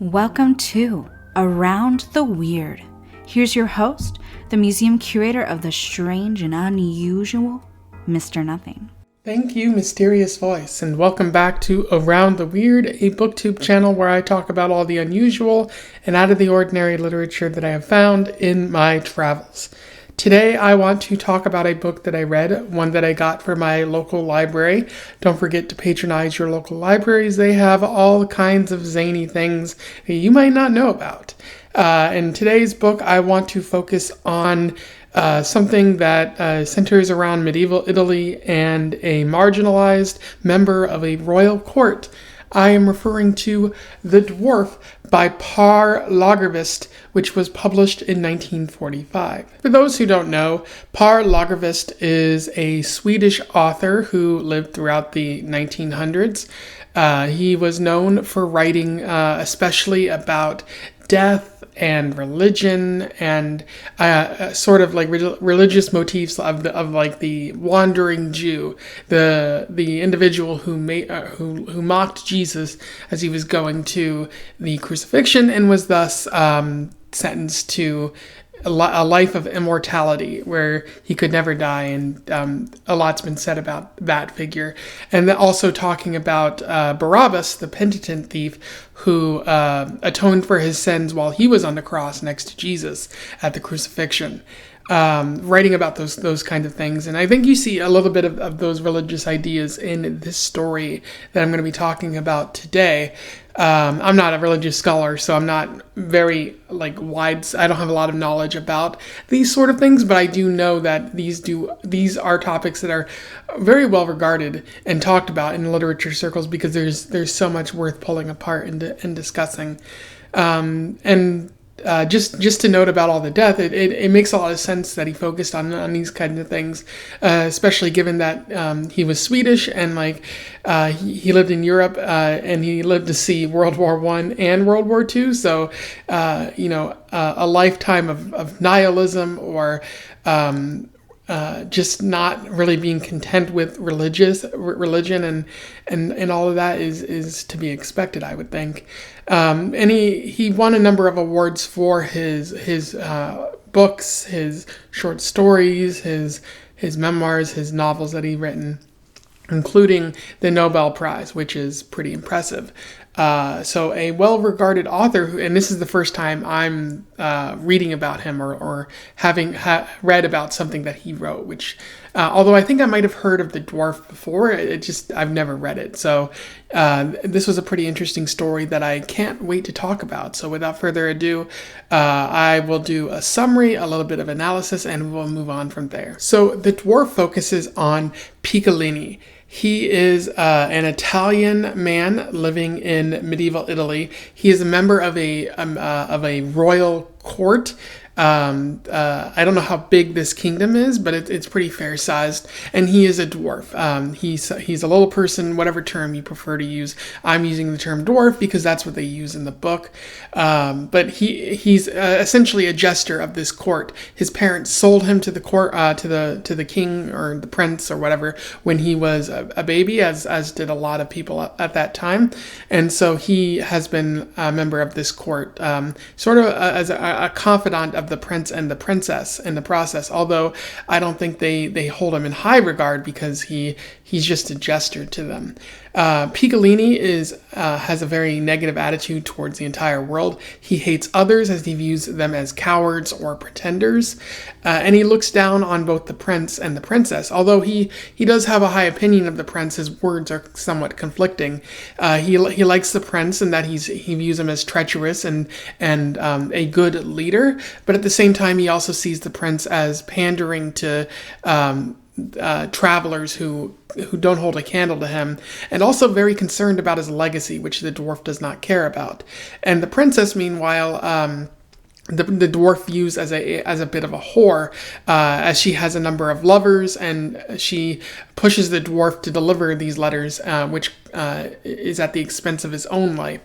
Welcome to Around the Weird. Here's your host, the museum curator of the strange and unusual, Mr. Nothing. Thank you, mysterious voice, and welcome back to Around the Weird, a booktube channel where I talk about all the unusual and out of the ordinary literature that I have found in my travels. Today, I want to talk about a book that I read, one that I got from my local library. Don't forget to patronize your local libraries. They have all kinds of zany things that you might not know about. In today's book, I want to focus on something that centers around medieval Italy and a marginalized member of a royal court. I am referring to The Dwarf by Lagerkvist, which was published in 1945. For those who don't know, Lagerkvist is a Swedish author who lived throughout the 1900s. He was known for writing especially about death and religion and sort of like religious motifs of the wandering Jew, the individual who mocked Jesus as he was going to the crucifixion and was thus sentenced to a life of immortality where he could never die, and a lot's been said about that figure. And then also talking about Barabbas, the penitent thief, who atoned for his sins while he was on the cross next to Jesus at the crucifixion. Writing about those kind of things. And I think you see a little bit of those religious ideas in this story that I'm going to be talking about today. I'm not a religious scholar, so I'm not very wide. I don't have a lot of knowledge about these sort of things, but I do know that these are topics that are very well regarded and talked about in literature circles because there's so much worth pulling apart and discussing. Just to note about all the death, it makes a lot of sense that he focused on these kinds of things, especially given that he was Swedish and he lived in Europe and he lived to see World War I and World War II. So, a lifetime of nihilism or just not really being content with religion and all of that is to be expected, I would think. And he won a number of awards for his books, his short stories, his memoirs, his novels that he'd written, including the Nobel Prize, which is pretty impressive. So a well-regarded author, and this is the first time I'm reading about him or having read about something that he wrote, which, although I think I might have heard of The Dwarf before, I've never read it. So this was a pretty interesting story that I can't wait to talk about. So without further ado, I will do a summary, a little bit of analysis, and we'll move on from there. So The Dwarf focuses on Picolline. He is an Italian man living in medieval Italy. He is a member of a royal court. I don't know how big this kingdom is, but it's pretty fair sized. And he is a dwarf. He's a little person, whatever term you prefer to use. I'm using the term dwarf because that's what they use in the book. But he's essentially a jester of this court. His parents sold him to the court, to the king or the prince or whatever when he was a baby, as did a lot of people at that time. And so he has been a member of this court, sort of as a confidant of the prince and the princess in the process, although I don't think they hold him in high regard because he's just a jester to them. Picolline has a very negative attitude towards the entire world. He hates others as he views them as cowards or pretenders, and he looks down on both the prince and the princess. Although he does have a high opinion of the prince, his words are somewhat conflicting. He likes the prince in that he views him as treacherous and a good leader, but at the same time he also sees the prince as pandering to travelers who don't hold a candle to him, and also very concerned about his legacy, which the dwarf does not care about. And the princess, meanwhile, the dwarf views as a bit of a whore, as she has a number of lovers, and she pushes the dwarf to deliver these letters, which is at the expense of his own life.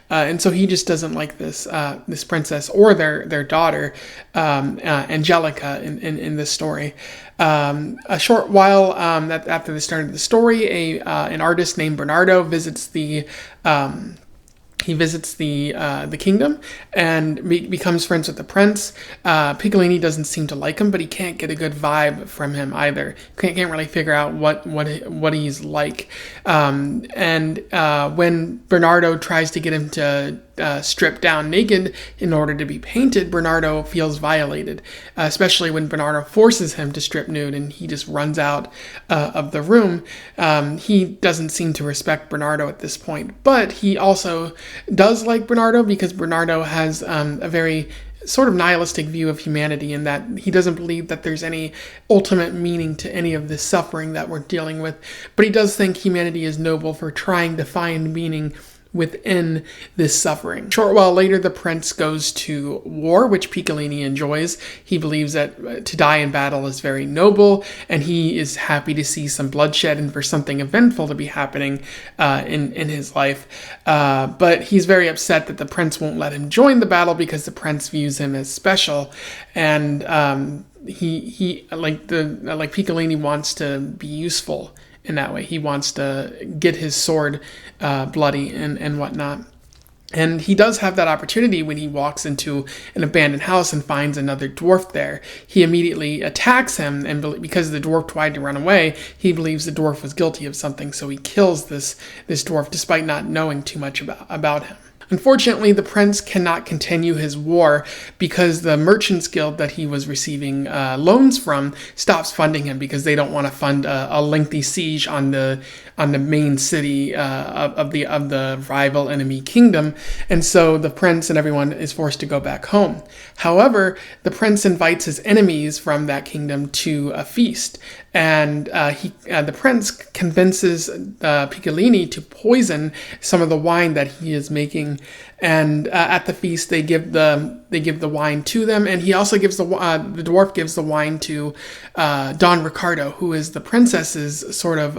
And so he just doesn't like this princess or their daughter, Angelica, in this story. A short while after the start of the story, an artist named Bernardo visits the he visits the kingdom and becomes friends with the prince. Picolline doesn't seem to like him, but he can't get a good vibe from him either. Can't really figure out what he's like. When Bernardo tries to get him to strip down naked in order to be painted, Bernardo feels violated, especially when Bernardo forces him to strip nude and he just runs out of the room. He doesn't seem to respect Bernardo at this point, but he also does like Bernardo because Bernardo has a very sort of nihilistic view of humanity, in that he doesn't believe that there's any ultimate meaning to any of this suffering that we're dealing with, but he does think humanity is noble for trying to find meaning within this suffering. A short while later, the prince goes to war, which Picolline enjoys. He believes that to die in battle is very noble, and he is happy to see some bloodshed and for something eventful to be happening in his life. But he's very upset that the prince won't let him join the battle because the prince views him as special, and he like Picolline wants to be useful in that way. He wants to get his sword bloody and whatnot. And he does have that opportunity when he walks into an abandoned house and finds another dwarf there. He immediately attacks him, and because the dwarf tried to run away, he believes the dwarf was guilty of something, so he kills this dwarf despite not knowing too much about him. Unfortunately, the prince cannot continue his war because the merchants guild that he was receiving loans from stops funding him because they don't want to fund a lengthy siege on the main city of the rival enemy kingdom, and so the prince and everyone is forced to go back home. However, the prince invites his enemies from that kingdom to a feast, and the prince convinces Picolline to poison some of the wine that he is making. And at the feast, they give the wine to them, and he also gives the dwarf gives the wine to Don Ricardo, who is the princess's sort of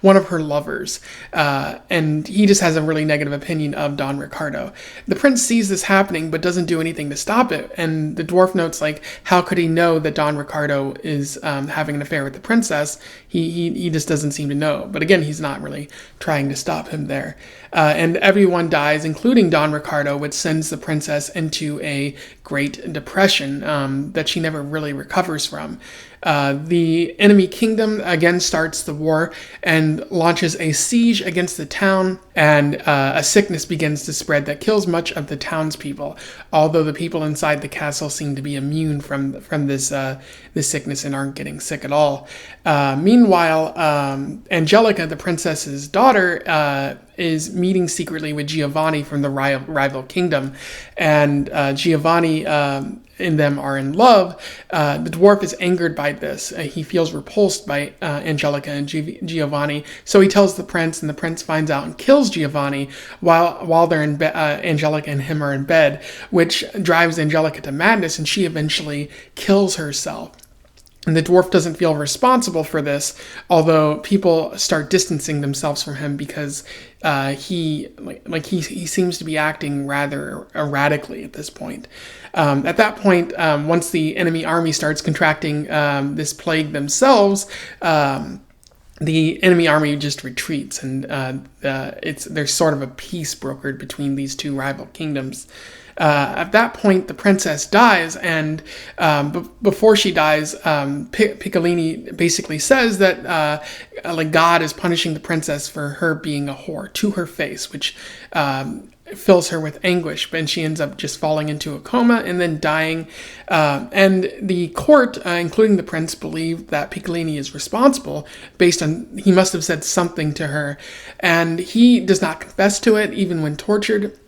one of her lovers, and he just has a really negative opinion of Don Ricardo. The prince sees this happening, but doesn't do anything to stop it. And the dwarf notes, like, how could he know that Don Ricardo is having an affair with the princess? He just doesn't seem to know. But again, he's not really trying to stop him there. And everyone dies, including Don Ricardo, which sends the princess into a great depression that she never really recovers from. The enemy kingdom again starts the war and launches a siege against the town, and a sickness begins to spread that kills much of the townspeople, although the people inside the castle seem to be immune from this sickness and aren't getting sick at all. Meanwhile, Angelica, the princess's daughter, is meeting secretly with Giovanni from the rival kingdom, and Giovanni and them are in love. The dwarf is angered by this. He feels repulsed by Angelica and Giovanni, so he tells the prince, and the prince finds out and kills Giovanni while they're in bed. Angelica and him are in bed, which drives Angelica to madness, and she eventually kills herself. And the dwarf doesn't feel responsible for this, although people start distancing themselves from him because he seems to be acting rather erratically at this point. At that point, once the enemy army starts contracting this plague themselves, the enemy army just retreats, and there's sort of a peace brokered between these two rival kingdoms. At that point, the princess dies, and before she dies, Picolline basically says that God is punishing the princess for her being a whore to her face, which fills her with anguish, and she ends up just falling into a coma and then dying. And the court, including the prince, believe that Picolline is responsible based on he must have said something to her, and he does not confess to it even when tortured.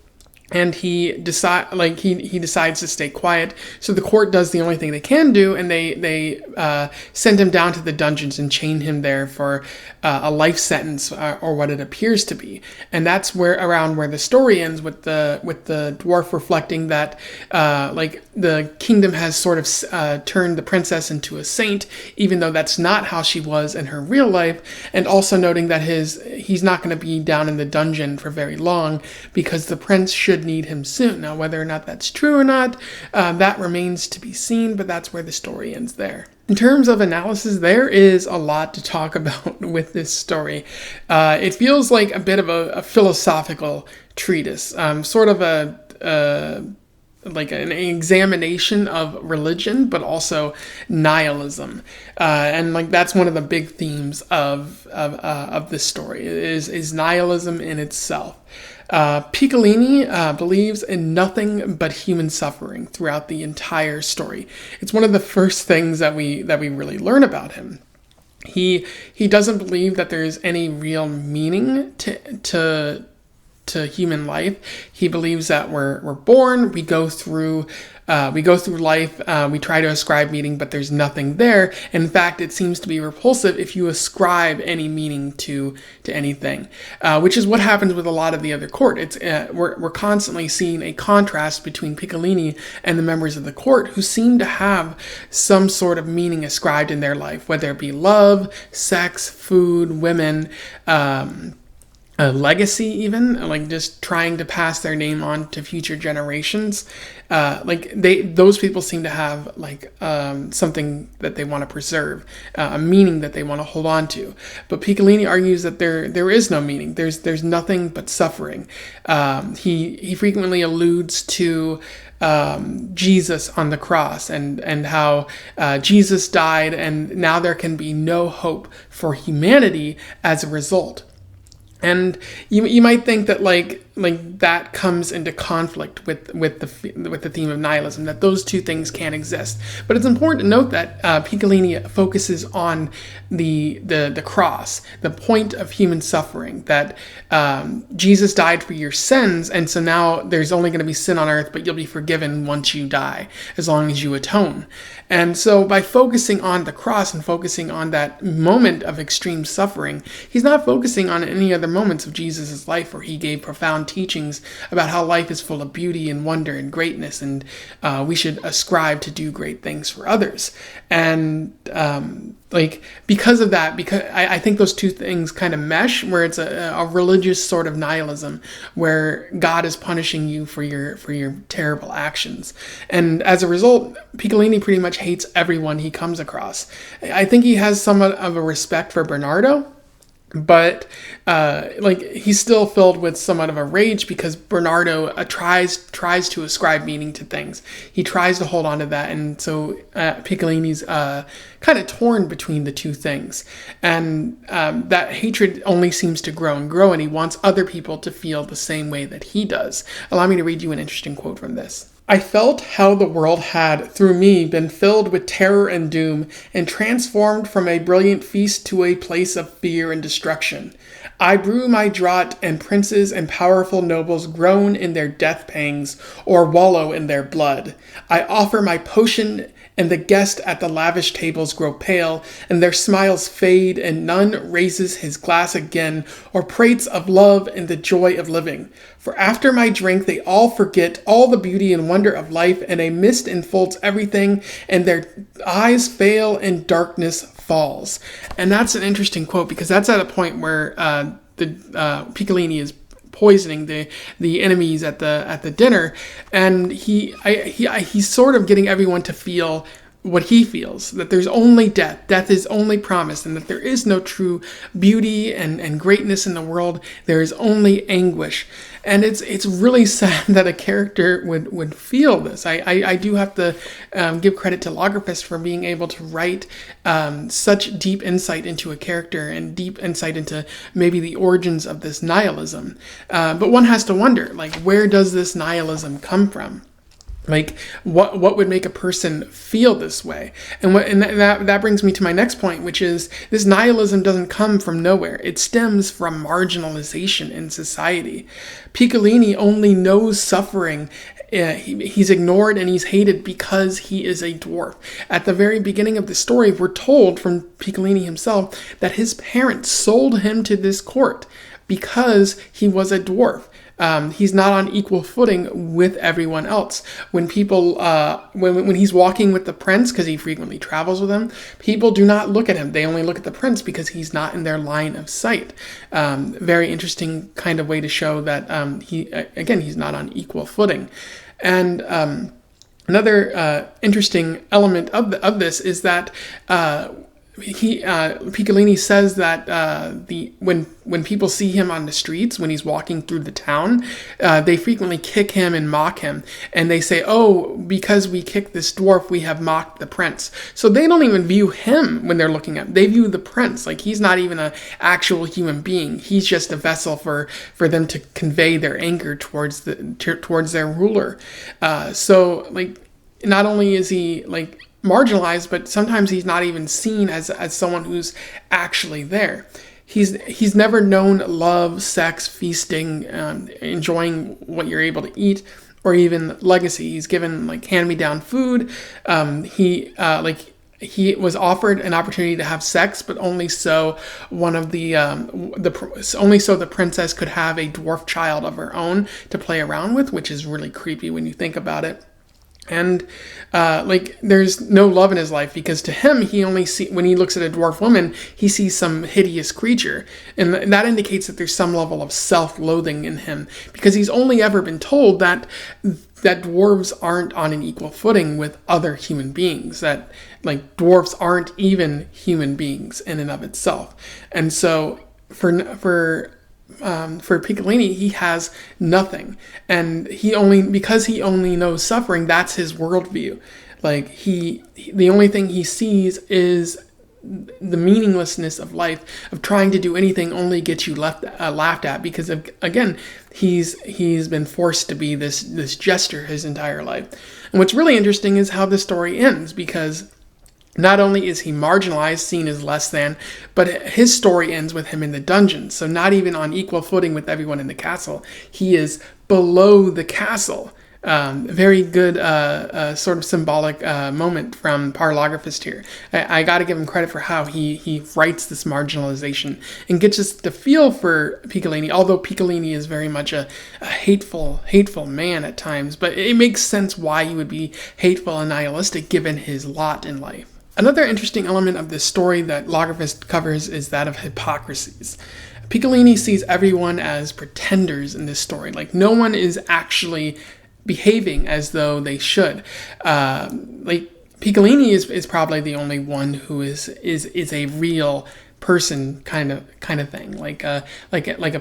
And he decides to stay quiet. So the court does the only thing they can do, and they send him down to the dungeons and chain him there for a life sentence, or what it appears to be. And that's around where the story ends, with the dwarf reflecting that the kingdom has sort of turned the princess into a saint, even though that's not how she was in her real life, and also noting that he's not going to be down in the dungeon for very long because the prince should need him soon. Now, whether or not that's true or not, that remains to be seen, but that's where the story ends there. In terms of analysis, there is a lot to talk about with this story. It feels like a bit of a philosophical treatise, sort of like an examination of religion, but also nihilism, and like that's one of the big themes of this story is nihilism in itself. Picolline believes in nothing but human suffering throughout the entire story. It's one of the first things that we really learn about him. He doesn't believe that there's any real meaning to human life. He believes that we're born, we go through life, we try to ascribe meaning, but there's nothing there. In fact, it seems to be repulsive if you ascribe any meaning to anything, which is what happens with a lot of the other court. It's we're constantly seeing a contrast between Picolline and the members of the court who seem to have some sort of meaning ascribed in their life, whether it be love, sex, food, women, a legacy, even like just trying to pass their name on to future generations. Those people seem to have like something that they want to preserve, a meaning that they want to hold on to. But Picolline argues that there is no meaning. There's nothing but suffering. He frequently alludes to Jesus on the cross and how Jesus died, and now there can be no hope for humanity as a result. And you might think that like that comes into conflict with the theme of nihilism, that those two things can't exist. But it's important to note that Picolline focuses on the cross, the point of human suffering, that Jesus died for your sins, and so now there's only going to be sin on earth, but you'll be forgiven once you die, as long as you atone. And so by focusing on the cross and focusing on that moment of extreme suffering, he's not focusing on any other moments of Jesus' life where he gave profound teachings about how life is full of beauty and wonder and greatness, and we should ascribe to do great things for others. And because of that, because I think those two things kind of mesh, where it's a religious sort of nihilism where God is punishing you for your terrible actions. And as a result, Picolline pretty much hates everyone he comes across. I think he has somewhat of a respect for Bernardo, but he's still filled with somewhat of a rage because Bernardo tries to ascribe meaning to things. He tries to hold on to that, and so Piccolini's kind of torn between the two things, and that hatred only seems to grow and grow, and he wants other people to feel the same way that he does. Allow me to read you an interesting quote from this. I felt how the world had, through me, been filled with terror and doom, and transformed from a brilliant feast to a place of fear and destruction. I brew my draught, and princes and powerful nobles groan in their death pangs, or wallow in their blood. I offer my potion, and the guests at the lavish tables grow pale, and their smiles fade, and none raises his glass again, or prates of love and the joy of living. For after my drink they all forget all the beauty and wonder of life, and a mist enfolds everything, and their eyes fail, and darkness falls. And that's an interesting quote, because that's at a point where Piccolline is poisoning the enemies at the dinner, and he's sort of getting everyone to feel what he feels, that there's only death is only promised, and that there is no true beauty and greatness in the world. There is only anguish. And it's really sad that a character would feel this. I do have to give credit to Lagerkvist for being able to write such deep insight into a character and deep insight into maybe the origins of this nihilism. But one has to wonder, like, where does this nihilism come from? Like, what would make a person feel this way? And that brings me to my next point, which is this nihilism doesn't come from nowhere. It stems from marginalization in society. Piccolline only knows suffering. He's ignored and he's hated because he is a dwarf. At the very beginning of the story, we're told from Piccolline himself that his parents sold him to this court because he was a dwarf. He's not on equal footing with everyone else. When people, when he's walking with the prince, because he frequently travels with him, people do not look at him. They only look at the prince because he's not in their line of sight. Very interesting kind of way to show that he's not on equal footing. And another interesting element of this is that Picolini says that when people see him on the streets, when he's walking through the town, they frequently kick him and mock him, and they say, "Oh, because we kicked this dwarf, we have mocked the prince." So they don't even view him when they're looking at him. They view the prince like he's not even an actual human being. He's just a vessel for them to convey their anger towards their ruler. So like, not only is he like marginalized, but sometimes he's not even seen as someone who's actually there. He's never known love, sex, feasting, enjoying what you're able to eat, or even legacy. He's given like hand-me-down food. He was offered an opportunity to have sex, but only so only so the princess could have a dwarf child of her own to play around with, which is really creepy when you think about it. And there's no love in his life, because to him, when he looks at a dwarf woman, he sees some hideous creature, and that indicates that there's some level of self-loathing in him, because he's only ever been told that dwarves aren't on an equal footing with other human beings, that like dwarves aren't even human beings in and of itself. And so for Picolini, he has nothing, and because he only knows suffering, that's his worldview. Like the only thing he sees is the meaninglessness of life, of trying to do anything only gets you laughed at, because again, he's been forced to be this jester his entire life. And what's really interesting is how the story ends, because not only is he marginalized, seen as less than, but his story ends with him in the dungeon. So not even on equal footing with everyone in the castle. He is below the castle. Very good sort of symbolic moment from Lagerkvist here. I got to give him credit for how he writes this marginalization and gets us to feel for Picolini, although Picolini is very much a hateful man at times. But it makes sense why he would be hateful and nihilistic given his lot in life. Another interesting element of this story that Lagerkvist covers is that of hypocrisies. Picolini sees everyone as pretenders in this story. Like, no one is actually behaving as though they should. Picolini is probably the only one who is a real person kind of thing, like a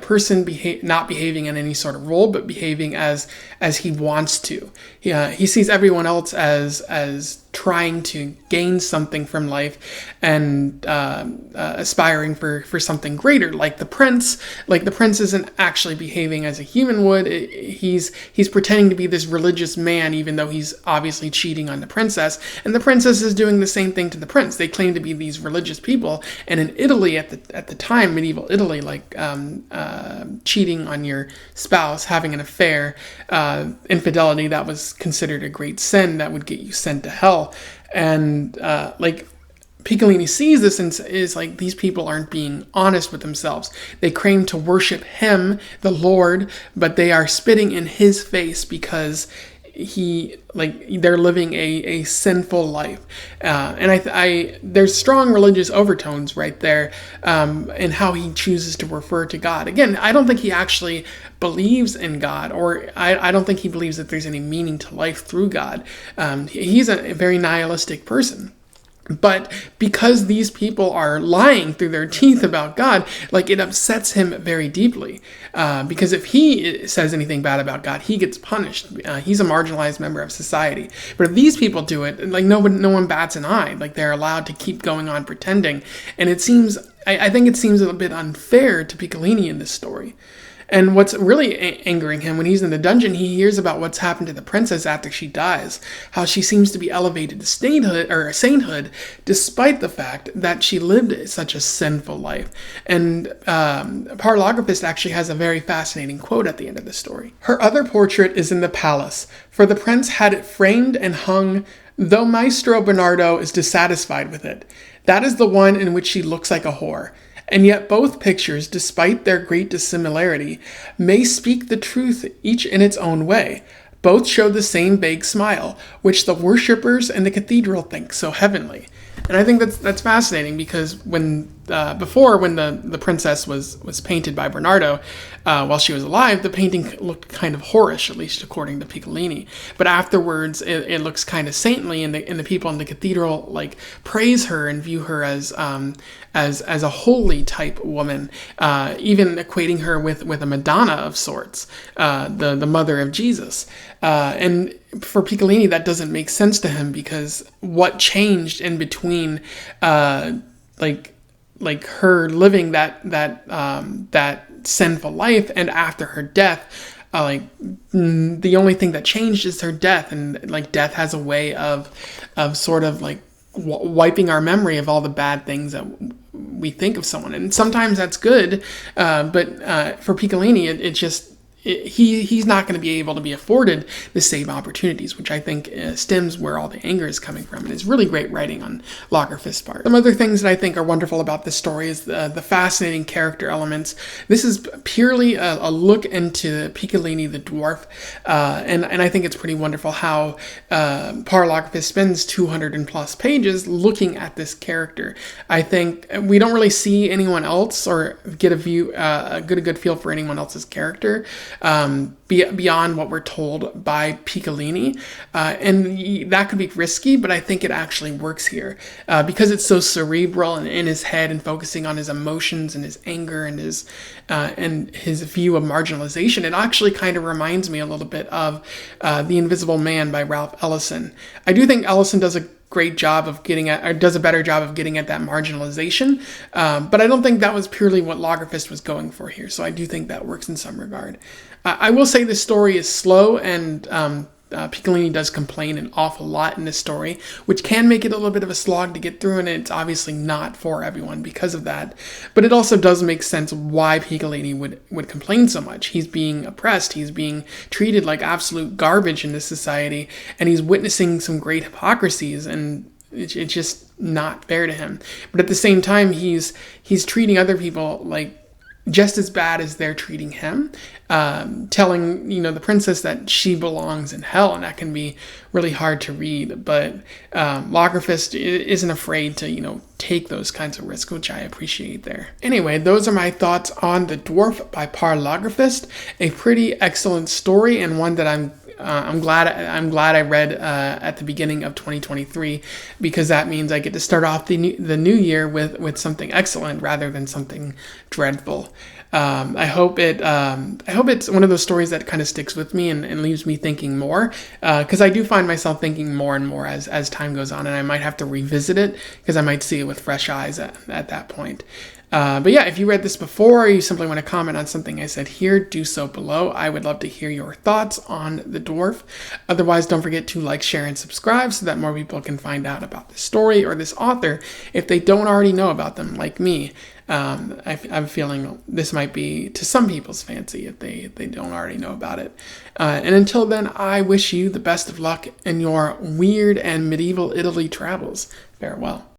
person not behaving in any sort of role, but behaving as he wants to. He sees everyone else as trying to gain something from life and aspiring for something greater. Like the prince isn't actually behaving as a human would. He's pretending to be this religious man, even though he's obviously cheating on the princess. And the princess is doing the same thing to the prince. They claim to be these religious people. And in Italy at the time, medieval Italy, cheating on your spouse, having an affair, infidelity, that was considered a great sin that would get you sent to hell. And Picolini sees this and is like, these people aren't being honest with themselves. They claim to worship him, the Lord, but they are spitting in his face because they're living a sinful life. And there's strong religious overtones right there in how he chooses to refer to God. Again, I don't think he actually believes in God, or I don't think he believes that there's any meaning to life through God. He's a very nihilistic person. But because these people are lying through their teeth about God, it upsets him very deeply. Because if he says anything bad about God, he gets punished. He's a marginalized member of society. But if these people do it, no one bats an eye. They're allowed to keep going on pretending. And I think it seems a bit unfair to Picolini in this story. And what's really angering him, when he's in the dungeon, he hears about what's happened to the princess after she dies, how she seems to be elevated to sainthood, despite the fact that she lived such a sinful life. And Lagerkvist actually has a very fascinating quote at the end of the story. Her other portrait is in the palace, for the prince had it framed and hung, though Maestro Bernardo is dissatisfied with it. That is the one in which she looks like a whore. And yet both pictures, despite their great dissimilarity, may speak the truth each in its own way. Both show the same vague smile, which the worshippers in the cathedral think so heavenly. And I think that's fascinating, because when before, when the princess was painted by Bernardo while she was alive, the painting looked kind of whorish, at least according to Picolline. But afterwards, it looks kind of saintly, and the people in the cathedral like praise her and view her as a holy type woman, even equating her with a Madonna of sorts, the mother of Jesus. And for Picolline, that doesn't make sense to him, because what changed in between, like her living that sinful life and after her death, the only thing that changed is her death. And like death has a way of sort of like wiping our memory of all the bad things that we think of someone. And sometimes that's good, but for Picolline, he's not going to be able to be afforded the same opportunities, which I think stems where all the anger is coming from. And it's really great writing on Lagerkvist's part. Some other things that I think are wonderful about this story is the fascinating character elements. This is purely a look into Picolline the Dwarf, and I think it's pretty wonderful how Par Lagerkvist spends 200 and plus pages looking at this character. I think we don't really see anyone else or get a good feel for anyone else's character beyond what we're told by Picolline, and that could be risky, but I think it actually works here because it's so cerebral and in his head and focusing on his emotions and his anger and his view of marginalization. It actually kind of reminds me a little bit of The Invisible Man by Ralph Ellison. I do think Ellison does a great job of does a better job of getting at that marginalization, but I don't think that was purely what Lagerkvist was going for here, so I do think that works in some regard. I will say this story is slow, and Picolline does complain an awful lot in this story, which can make it a little bit of a slog to get through, and it's obviously not for everyone because of that. But it also does make sense why Picolline would complain so much. He's being oppressed, he's being treated like absolute garbage in this society, and he's witnessing some great hypocrisies, and it's just not fair to him. But at the same time, he's treating other people like just as bad as they're treating him, telling the princess that she belongs in hell, and that can be really hard to read. But Lagerkvist isn't afraid to take those kinds of risks, which I appreciate there. Anyway, those are my thoughts on The Dwarf by Par Lagerkvist. A pretty excellent story, and one that I'm glad I read at the beginning of 2023, because that means I get to start off the new year with something excellent rather than something dreadful. I hope it's one of those stories that kind of sticks with me and leaves me thinking more, because I do find myself thinking more and more as time goes on, and I might have to revisit it because I might see it with fresh eyes at that point. But yeah, if you read this before, or you simply want to comment on something I said here, do so below. I would love to hear your thoughts on The Dwarf. Otherwise, don't forget to like, share, and subscribe so that more people can find out about this story or this author if they don't already know about them, like me. I'm feeling this might be to some people's fancy if they don't already know about it. And until then, I wish you the best of luck in your weird and medieval Italy travels. Farewell.